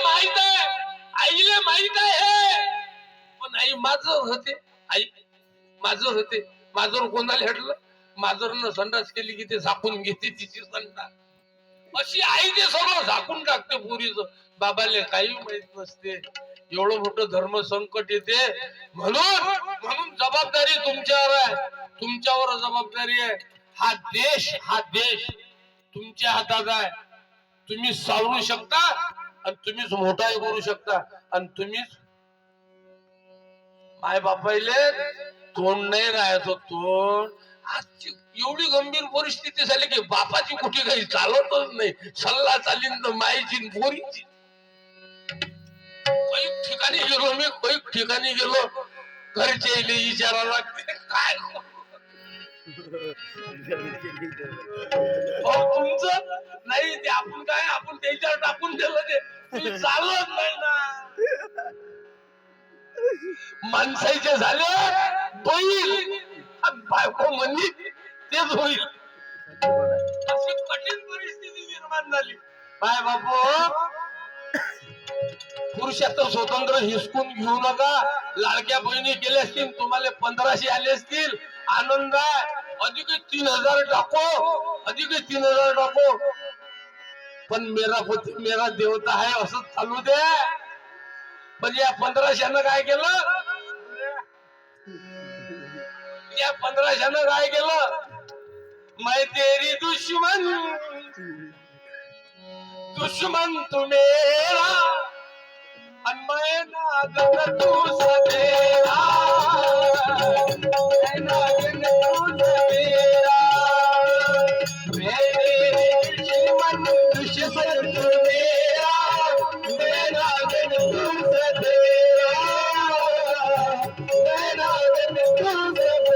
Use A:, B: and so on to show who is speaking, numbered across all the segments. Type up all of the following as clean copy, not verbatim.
A: माहित आहे, आईला माहित आहे. पण आई माझं होते, आई माझं होते. माझं कोणाला हटलं, माझं संडास केली की ते झाकून घेते तिची संडास. अशी आई ते सगळं झाकून टाकते पुरीच. बाबाले काही माहित नसते. एवढं मोठं धर्म संकट येते. म्हणून जबाबदारी तुमच्यावर आहे, तुमच्यावर जबाबदारी आहे. हा देश तुमच्या हातात आहे. तुम्ही सावरू शकता आणि तुम्हीच मोठाही करू शकता. आणि तुम्हीच माय बापाईले तोंड नाही राहायचं. तोंड आजची एवढी गंभीर परिस्थिती झाली की बापाची कुठे काही चालतच नाही. सल्ला चालीन तर माईची पोरीची. काही ठिकाणी गेलो मी, काही ठिकाणी गेलो, घरचे विचारा लागते काय तुमचं नाही ते. आपण काय आपण त्याच्यावर टाकून दिलं ते चालत नाही ना. माणसाचे झाले बैल, बायको म्हणली तेच होईल. अशी कठीण परिस्थिती निर्माण झाली. बाय बापू, पुरुषाचं स्वतंत्र हिसकून घेऊ नका. लाडक्या बहिणी केल्या असतील, तुम्हाला 1500 आले असतील, आनंद आहे. अधिक 3000 टाको, अधिक 3000 टाको. पण मेरा पती मेरा देवता है असं चालू दे. पण या 1500 काय केलं, या 1500 काय केलं. मैं तेरी दुश्मन तू मेरा, and मैं नागन तू सवेरा, मैं नागन तू सवेरा, मैं तेरी दुश्मन तू मेरा, मैं नागन तू सवेरा, मैं नागन तू सवेरा.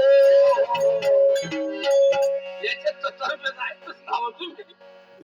A: याच्यात तर जायचंच नाव तुम्ही.